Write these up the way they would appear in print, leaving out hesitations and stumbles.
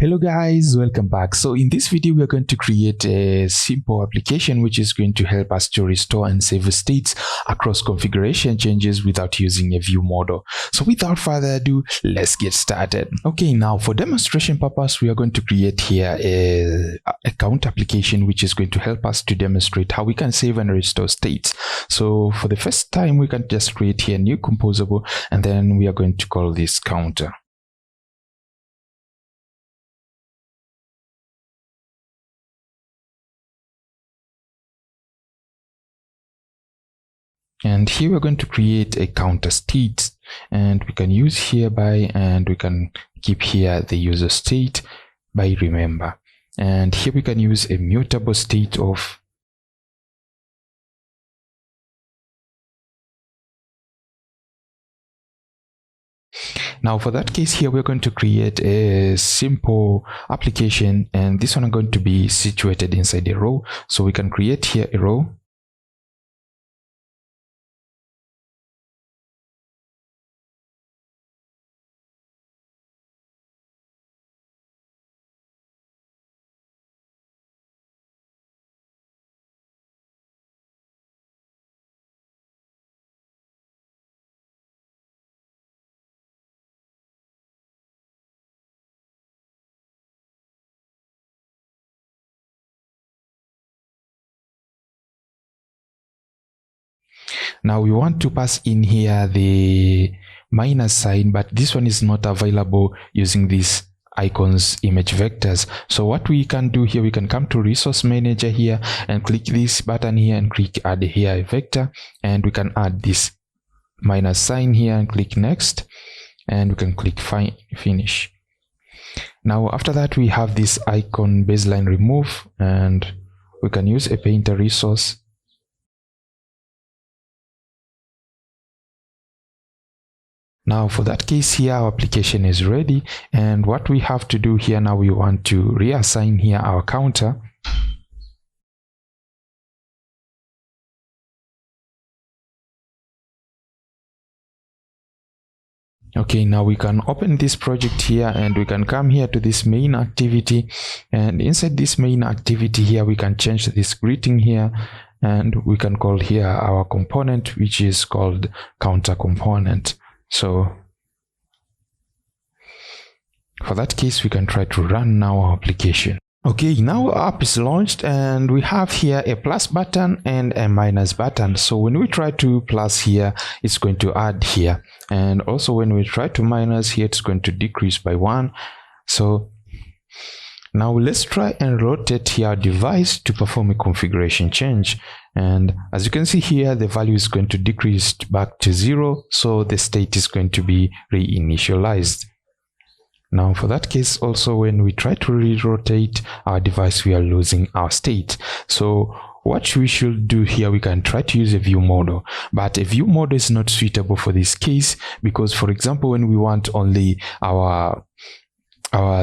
Hello guys, welcome back. So in this video we are going to create a simple application which is going to help us to restore and save states across configuration changes without using a view model. So without further ado, let's get started. Okay, now for demonstration purpose we are going to create here a account application which is going to help us to demonstrate how we can save and restore states. So for the first time we can just create here a new composable and then we are going to call this counter. And here we're going to create a counter state, and we can use hereby, and we can keep here the user state by remember. And here we can use a mutable state of Now for that case here we're going to create a simple application, and this one is going to be situated inside a row. So we can create here a row. Now we want to pass in here the minus sign, but this one is not available using these icons image vectors. So what we can do here, we can come to resource manager here and click this button here and click add here a vector, and we can add this minus sign here and click next, and we can click finish. Now after that we have this icon baseline remove, and we can use a painter resource. Now for that case here our application is ready, and what we have to do here now, we want to reassign here our counter. Okay, now we can open this project here and we can come here to this main activity, and inside this main activity here we can change this greeting here, and we can call here our component which is called counter component. So for that case we can try to run now our application. Okay, now our app is launched and we have here a plus button and a minus button. So when we try to plus here, it's going to add here, and also when we try to minus here, it's going to decrease by 1. So now let's try and rotate here our device to perform a configuration change, and as you can see here the value is going to decrease back to 0, so the state is going to be reinitialized. Now for that case also when we try to re-rotate our device, we are losing our state. So what we should do here, we can try to use a view model, but a view model is not suitable for this case, because for example when we want only our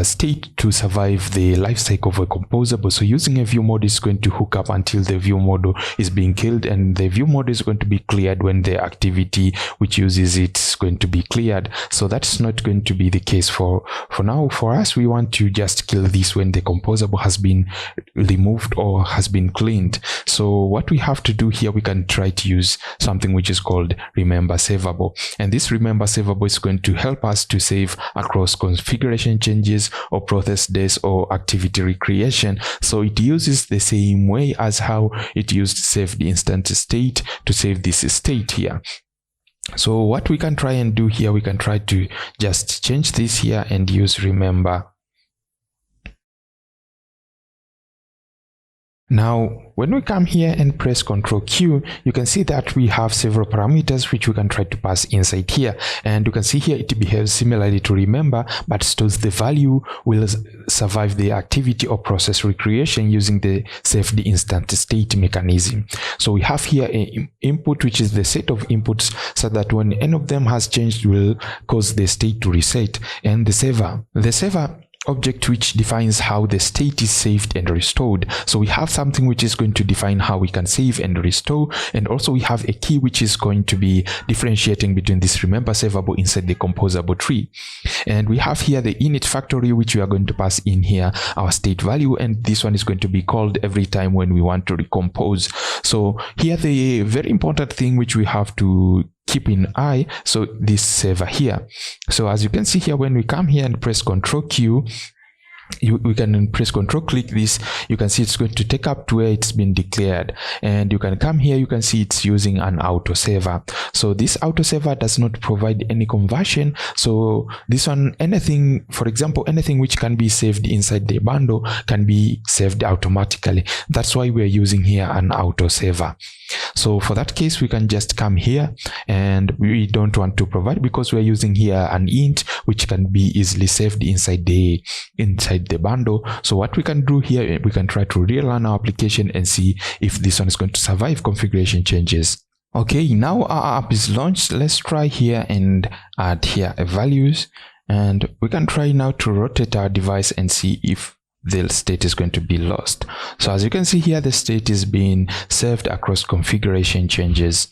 state to survive the life cycle of a composable, so using a view model is going to hook up until the view model is being killed, and the view model is going to be cleared when the activity which uses it is going to be cleared. So that's not going to be the case for now. For us, we want to just kill this when the composable has been removed or has been cleaned. So what we have to do here, we can try to use something which is called remember savable, and this remember savable is going to help us to save across configuration changes or process days or activity recreation. So it uses the same way as how it used saved instant state to save this state here. So what we can try and do here, we can try to just change this here and use remember. Now when we come here and press Ctrl Q, you can see that we have several parameters which we can try to pass inside here, and you can see here it behaves similarly to remember, but stores the value will survive the activity or process recreation using the saved instant state mechanism. So we have here an input which is the set of inputs, so that when any of them has changed will cause the state to reset, and the saver object which defines how the state is saved and restored. So we have something which is going to define how we can save and restore, and also we have a key which is going to be differentiating between this remember savable inside the composable tree. And we have here the init factory which we are going to pass in here our state value, and this one is going to be called every time when we want to recompose. So here the very important thing which we have to keep in eye, so this saver here. So as you can see here, when we come here and press Ctrl Q, we can press Ctrl click this, you can see it's going to take up to where it's been declared, and you can come here, you can see it's using an autosaver. So this autosaver does not provide any conversion. So this one, anything, for example, anything which can be saved inside the bundle can be saved automatically. That's why we're using here an autosaver. So for that case, we can just come here, and we don't want to provide because we're using here an int which can be easily saved inside the bundle. So what we can do here, we can try to rerun our application and see if this one is going to survive configuration changes. Okay, now our app is launched. Let's try here and add here a values, and we can try now to rotate our device and see if the state is going to be lost. So as you can see here, the state is being saved across configuration changes.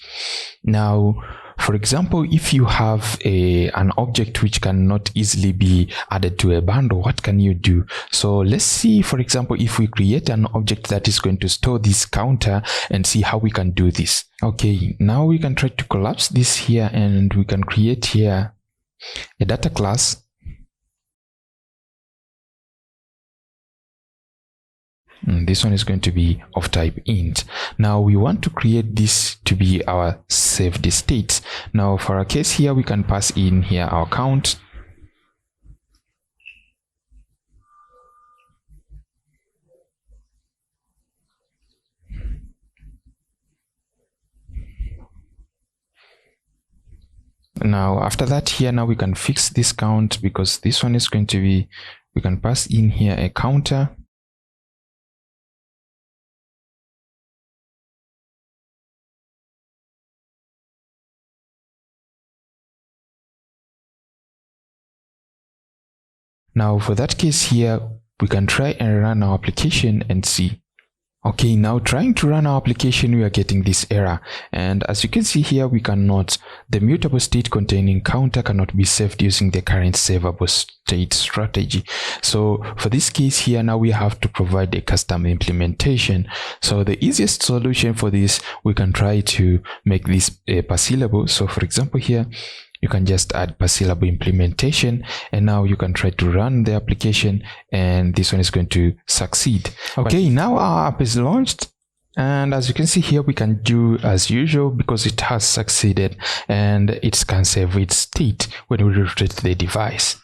Now, for example, if you have an object which cannot easily be added to a bundle, what can you do? So let's see, for example, if we create an object that is going to store this counter and see how we can do this. Okay, now we can try to collapse this here, and we can create here a data class. This one is going to be of type int. Now we want to create this to be our saved state. Now for our case here, we can pass in here our count. Now after that here, now we can fix this count because this one is going to be, we can pass in here a counter. Now for that case here, we can try and run our application and see. Okay, now trying to run our application, we are getting this error. And as you can see here, we cannot, the mutable state containing counter cannot be saved using the current savable state strategy. So for this case here, now we have to provide a custom implementation. So the easiest solution for this, we can try to make this a parsealable. So for example here, you can just add parsealable implementation, and now you can try to run the application, and this one is going to succeed. Okay, now our app is launched, and as you can see here, we can do as usual because it has succeeded, and it can save its state when we rotate the device.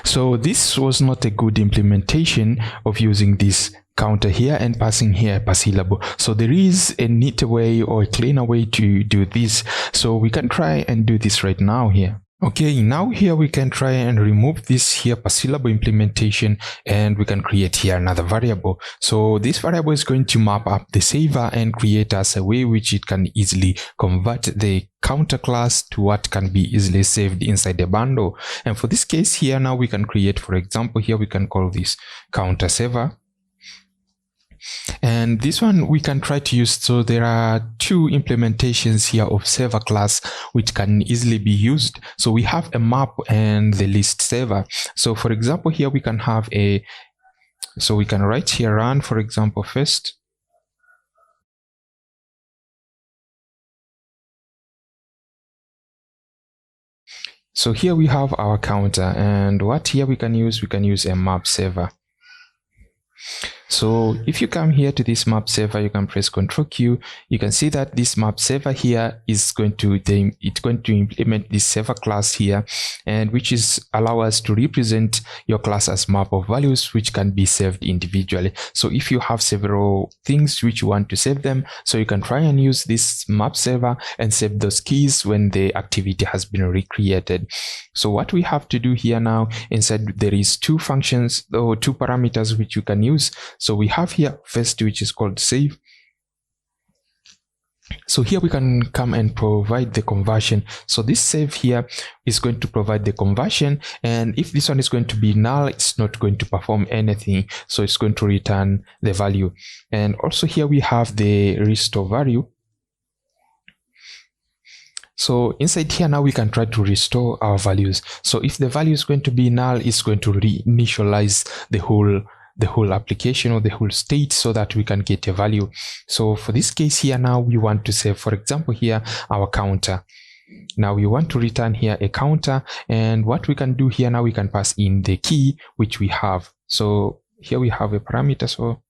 So this was not a good implementation of using this counter here and passing here parsealable. So there is a neater way or a cleaner way to do this. So we can try and do this right now here. Okay, now here we can try and remove this here parsealable implementation, and we can create here another variable. So this variable is going to map up the saver and create us a way which it can easily convert the counter class to what can be easily saved inside the bundle. And for this case here, now we can create, for example, here we can call this counter saver. And this one we can try to use. So there are two implementations here of saver class which can easily be used. So we have a map and the list saver. So for example here we can have a, so we can write here run, for example, first. So here we have our counter, and what here we can use a map saver. So if you come here to this map saver, you can press Ctrl Q. You can see that this map saver here is going to implement this saver class here, and which is allow us to represent your class as map of values which can be saved individually. So if you have several things which you want to save them, so you can try and use this map saver and save those keys when the activity has been recreated. So what we have to do here now, inside there is two functions or two parameters which you can use. So we have here first, which is called save. So here we can come and provide the conversion. So this save here is going to provide the conversion, and if this one is going to be null, it's not going to perform anything, so it's going to return the value. And also here we have the restore value. So inside here now we can try to restore our values. So if the value is going to be null, it's going to reinitialize the whole application or the whole state so that we can get a value. So for this case here now we want to save, for example, here our counter. Now we want to return here a counter, and what we can do here now, we can pass in the key which we have. So here we have a parameter. So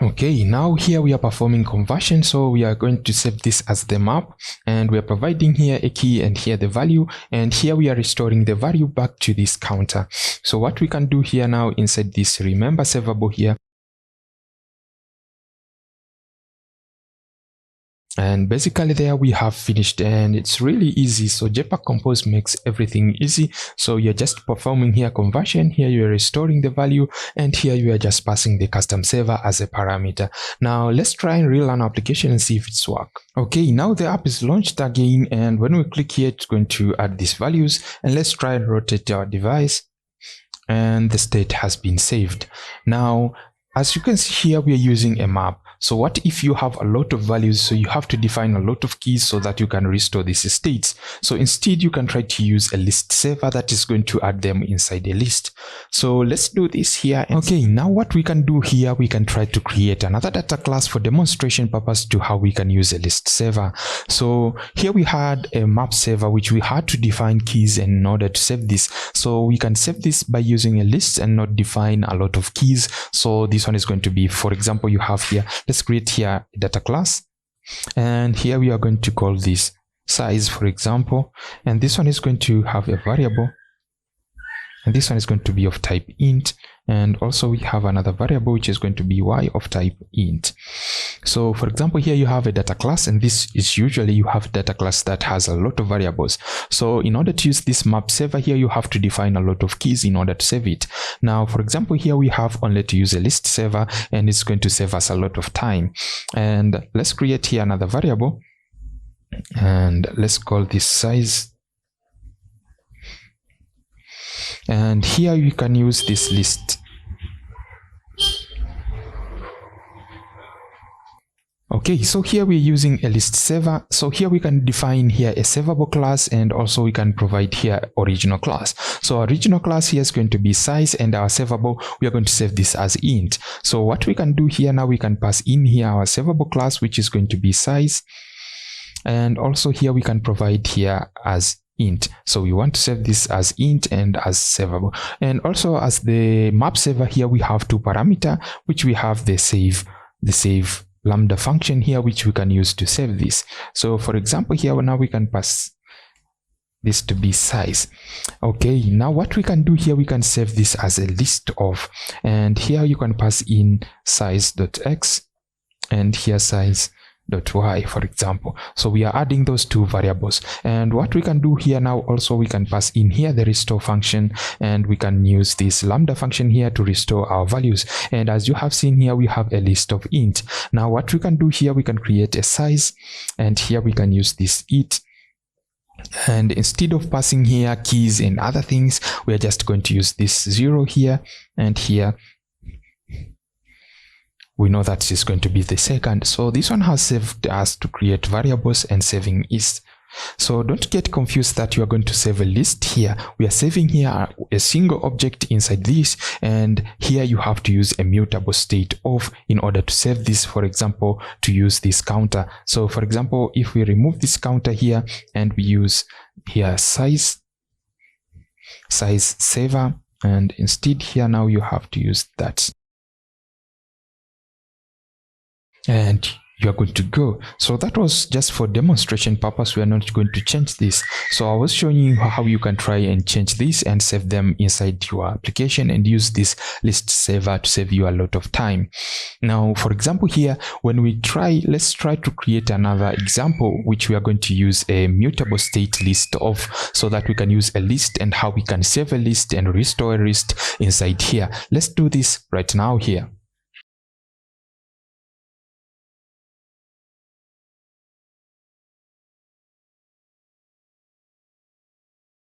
okay, now here we are performing conversion, so we are going to save this as the map, and we are providing here a key and here the value, and here we are restoring the value back to this counter. So what we can do here now, inside this remember savable here, and basically there we have finished, and it's really easy. So Jetpack Compose makes everything easy. So you're just performing here conversion, here you're restoring the value, and here you are just passing the custom saver as a parameter. Now let's try and rerun our application and see if it's work. Okay, now the app is launched again, and when we click here, it's going to add these values, and let's try and rotate our device, and the state has been saved. Now as you can see here, we are using a map. So what if you have a lot of values, so you have to define a lot of keys so that you can restore these states. So instead you can try to use a list saver that is going to add them inside a list. So let's do this here. Okay, now what we can do here, we can try to create another data class for demonstration purpose to how we can use a list saver. So here we had a map saver which we had to define keys in order to save this. So we can save this by using a list and not define a lot of keys. So this one is going to be, for example, you have here, let's create here a data class, and here we are going to call this size, for example, and this one is going to have a variable, and this one is going to be of type int, and also we have another variable which is going to be y of type int. So for example, here you have a data class, and this is usually you have data class that has a lot of variables. So in order to use this map saver here, you have to define a lot of keys in order to save it. Now for example, here we have only to use a list saver, and it's going to save us a lot of time. And let's create here another variable, and let's call this size. And here you can use this list. Okay, so here we're using a list saver. So here we can define here a savable class, and also we can provide here original class. So our original class here is going to be size, and our savable, we are going to save this as int. So what we can do here now, we can pass in here our savable class, which is going to be size, and also here we can provide here as int. So we want to save this as int and as savable. And also as the map saver here, we have two parameter, which we have the save lambda function here, which we can use to save this. So for example, here now we can pass this to be size. Okay, now what we can do here, we can save this as a list of, and here you can pass in size.x and here size.y, for example. So we are adding those two variables, and what we can do here now, also we can pass in here the restore function, and we can use this lambda function here to restore our values. And as you have seen here, we have a list of int. Now what we can do here, we can create a size, and here we can use this it, and instead of passing here keys and other things, we are just going to use this 0 here, and here we know that is going to be the second. So this one has saved us to create variables, and saving is. So don't get confused that you are going to save a list here. We are saving here a single object inside this, and here you have to use a mutable state of in order to save this, for example, to use this counter. So for example, if we remove this counter here and we use here size saver, and instead here now you have to use that. And you are going to go. So that was just for demonstration purpose. We are not going to change this. So I was showing you how you can try and change this and save them inside your application and use this list saver to save you a lot of time. Now, for example, here when we let's try to create another example which we are going to use a mutable state list of, so that we can use a list and how we can save a list and restore a list inside here. Let's do this right now here.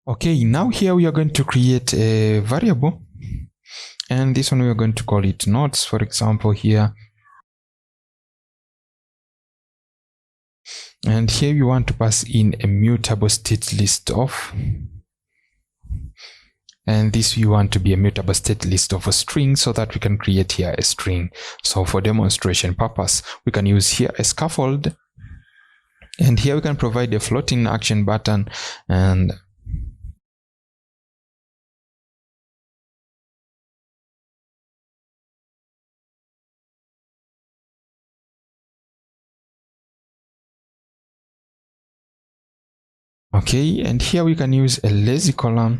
Okay, now here we are going to create a variable, and this one we are going to call it nodes, for example here. And here we want to pass in a mutable state list of, and this we want to be a mutable state list of a string, so that we can create here a string. So for demonstration purpose, we can use here a scaffold, and here we can provide a floating action button, and okay, and here we can use a lazy column.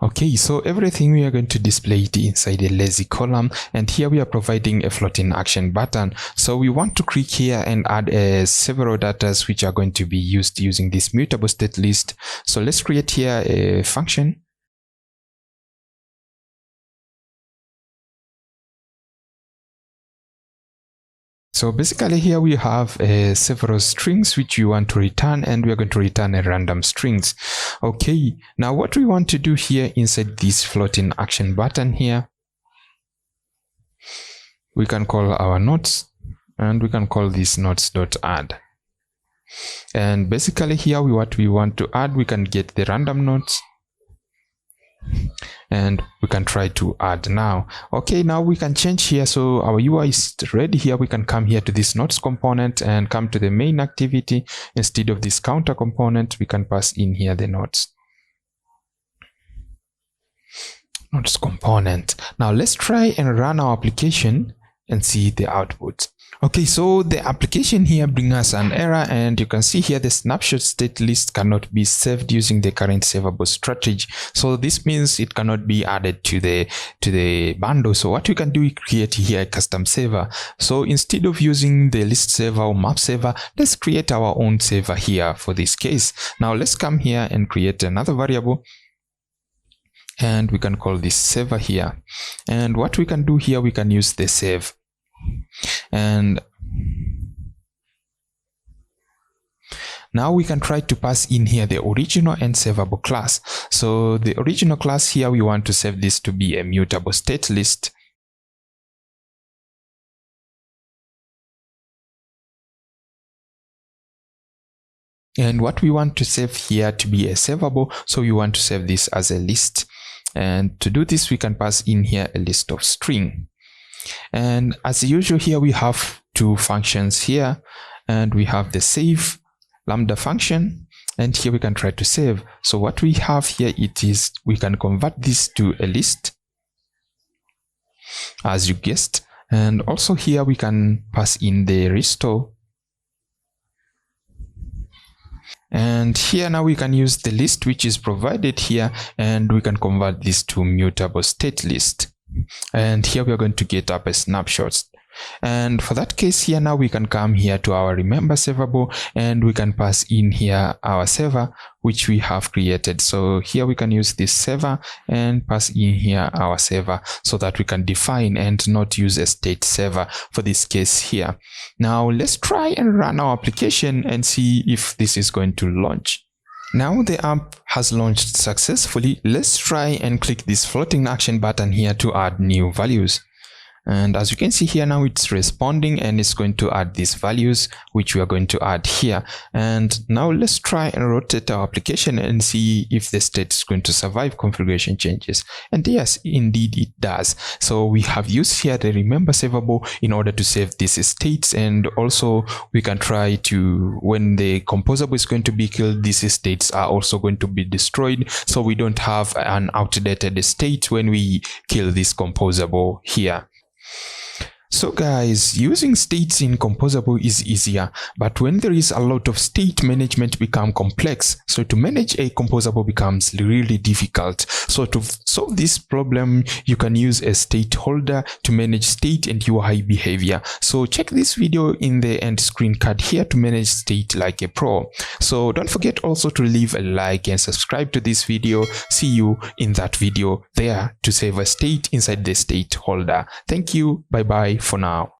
Okay, so everything we are going to display it inside a lazy column, and here we are providing a floating action button. So we want to click here and add several data which are going to be used using this mutable state list. So let's create here a function. So basically here we have several strings which we want to return, and we are going to return a random strings. Okay, now what we want to do here inside this floating action button here, we can call our nodes, and we can call this nodes.add. And basically here what we want to add, we can get the random nodes, and we can try to add now. Okay, now we can change here. So our UI is ready here. We can come here to this nodes component and come to the main activity. Instead of this counter component, we can pass in here the nodes component. Now let's try and run our application and see the output. Okay, so the application here brings us an error, and you can see here the snapshot state list cannot be saved using the current savable strategy. So this means it cannot be added to the bundle. So what we can do is create here a custom saver. So instead of using the list saver or map saver, let's create our own saver here for this case. Now let's come here and create another variable, and we can call this saver here. And what we can do here, we can use the save. And now we can try to pass in here the original and savable class. So the original class here, we want to save this to be a mutable state list. And what we want to save here to be a savable, so we want to save this as a list. And to do this, we can pass in here a list of string. And as usual here, we have two functions here, and we have the save lambda function, and here we can try to save. So what we have here, it is we can convert this to a list, as you guessed. And also here we can pass in the restore. And here now we can use the list which is provided here, and we can convert this to mutable state list. And here we are going to get up a snapshot. And for that case here, now we can come here to our remember savable, and we can pass in here our saver which we have created. So here we can use this saver and pass in here our saver, so that we can define and not use a state saver for this case here. Now let's try and run our application and see if this is going to launch. Now the app has launched successfully. Let's try and click this floating action button here to add new values. And as you can see here now, it's responding and it's going to add these values which we are going to add here. And now let's try and rotate our application and see if the state is going to survive configuration changes. And yes, indeed it does. So we have used here the remember saveable in order to save these states, and also we can try to, when the composable is going to be killed, these states are also going to be destroyed, so we don't have an outdated state when we kill this composable here. So guys, using states in composable is easier, but when there is a lot of state, management become complex. So to manage a composable becomes really difficult. So to solve this problem, you can use a state holder to manage state and UI behavior. So check this video in the end screen card here to manage state like a pro. So don't forget also to leave a like and subscribe to this video. See you in that video there to save a state inside the state holder. Thank you. Bye bye for now.